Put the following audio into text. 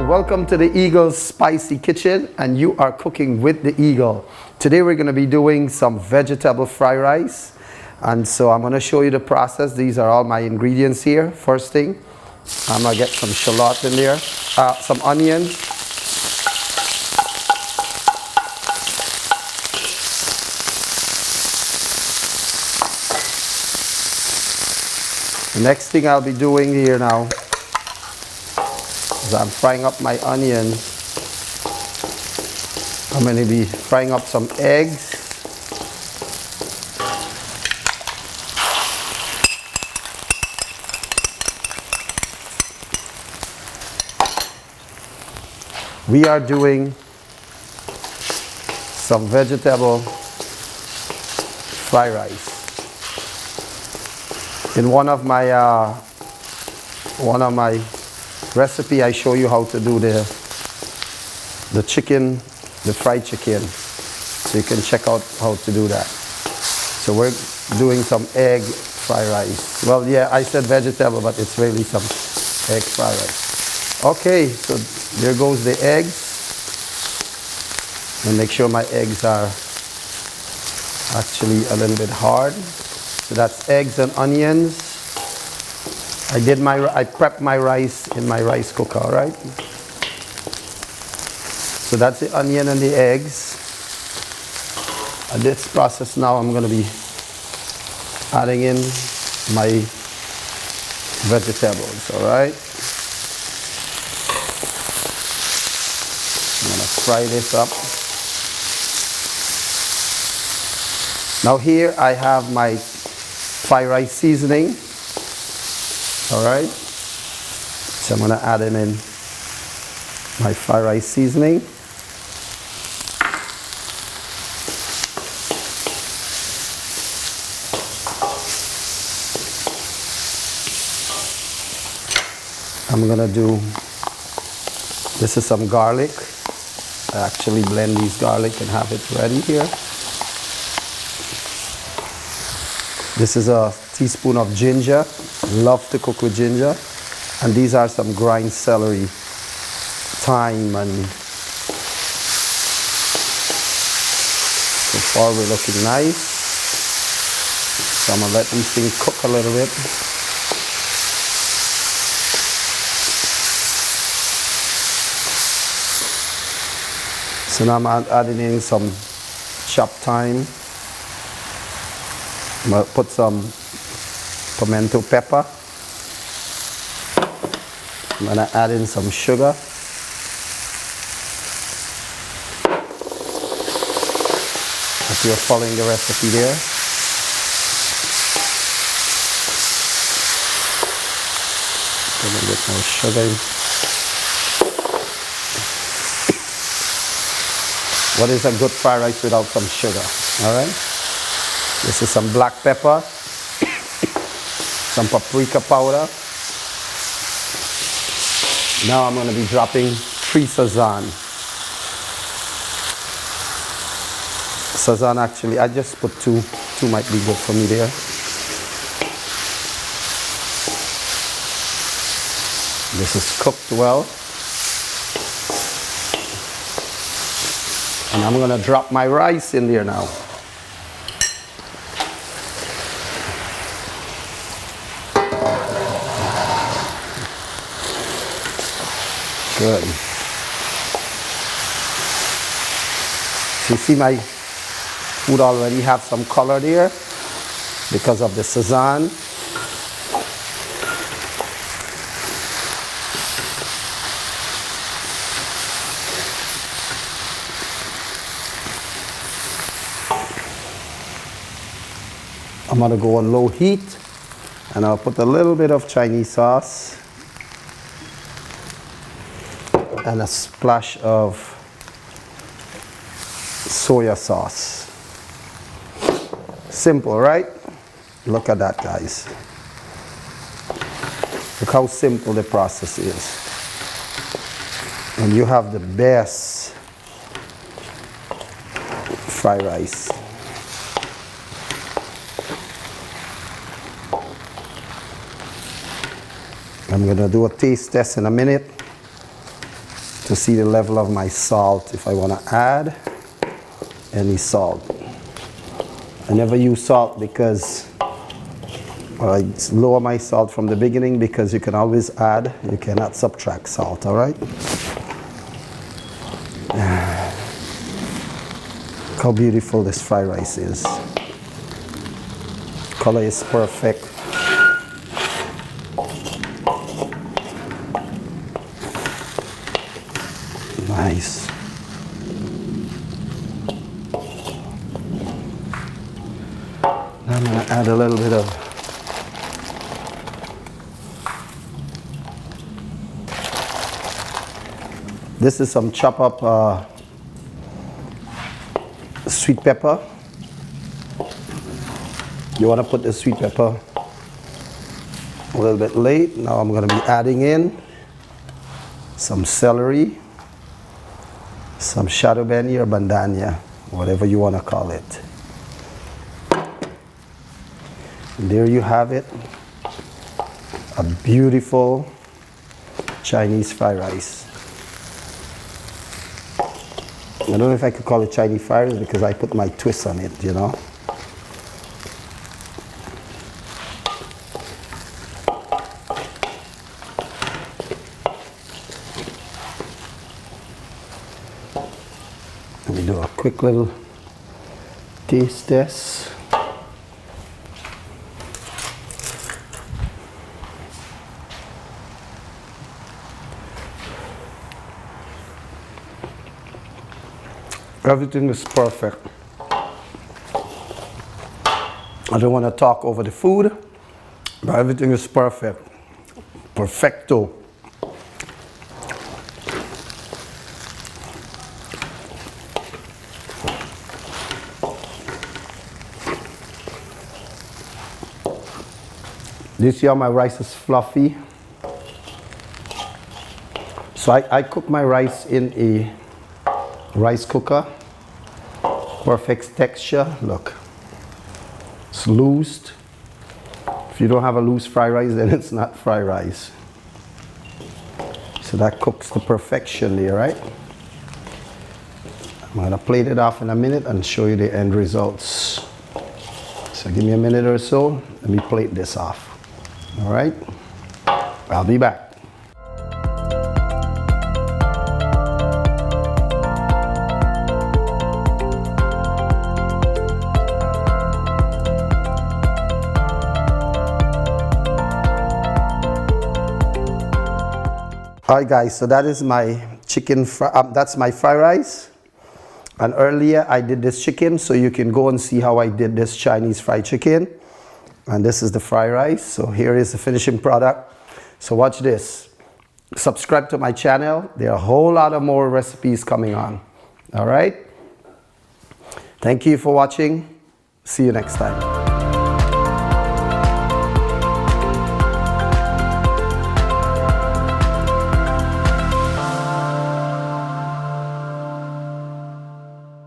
welcome to the Eagle's Spicy Kitchen, and you are cooking with the Eagle. Today we're going to be doing some vegetable fried rice, and so I'm going to show you the process. These are all my ingredients here. First thing, I'm going to get some shallot in there, some onions, the next thing I'll be doing here now is I'm frying up my onions. I'm going to be frying up some eggs. We are doing some vegetable fried rice. In one of my recipe, I show you how to do the chicken, the fried chicken. So you can check out how to do that. So we're doing some egg fried rice. Well, yeah, I said vegetable, but it's really some egg fried rice. Okay, so there goes the eggs. And make sure my eggs are actually a little bit hard. So that's eggs and onions. I prepped my rice in my rice cooker, all right? So that's the onion and the eggs. And this process now, I'm going to be adding in my vegetables, all right? I'm going to fry this up. Now here I have my fried rice seasoning. All right, so I'm going to add in my fried rice seasoning. I'm going to do, this is some garlic. I actually blend these garlic and have it ready here. This is a teaspoon of ginger. Love to cook with ginger. And these are some grind celery, thyme, and so far we're looking nice. So I'm gonna let these things cook a little bit. So now I'm adding in some chopped thyme. I'm gonna put some pimento pepper. I'm going to add in some sugar. If you're following the recipe there. A little bit more sugar in. What is a good fried rice without some sugar? All right. This is some black pepper. Some paprika powder. Now I'm going to be dropping 3 Sazan. Sazan actually, I just put 2. 2 might be good for me there. This is cooked well. And I'm going to drop my rice in there now. Good. So you see my food already have some color there because of the Sazan. I'm going to go on low heat and I'll put a little bit of Chinese sauce and a splash of soya sauce. Simple, right? Look at that, guys. Look how simple the process is. And you have the best fried rice. I'm going to do a taste test in a minute. to see the level of my salt, if I want to add any salt. I never use salt because I lower my salt from the beginning, because you can always add, you cannot subtract salt, all right? Look how beautiful this fried rice is. Color is perfect. Nice. Now I'm going to add a little bit of this is some chop up sweet pepper. You want to put the sweet pepper a little bit late. Now I'm going to be adding in some celery, some shadow benny or bandania, whatever you want to call it. And there you have it, a beautiful Chinese fried rice. I don't know if I could call it Chinese fried rice because I put my twist on it, you know. Let me do a quick little taste test. Everything is perfect. I don't want to talk over the food, but everything is perfect. Perfecto. You see how my rice is fluffy? So I cook my rice in a rice cooker. Perfect texture, look. It's loosed. If you don't have a loose fried rice, then it's not fried rice. So that cooks to perfection there, right? I'm gonna plate it off in a minute and show you the end results. So give me a minute or so, let me plate this off. All right, I'll be back. All right, guys, so that is my chicken, that's my fried rice. And earlier I did this chicken, so you can go and see how I did this Chinese fried chicken. And this is the fried rice. So here is the finishing product. So watch this. Subscribe to my channel. There are a whole lot of more recipes coming on. All right. Thank you for watching. See you next time.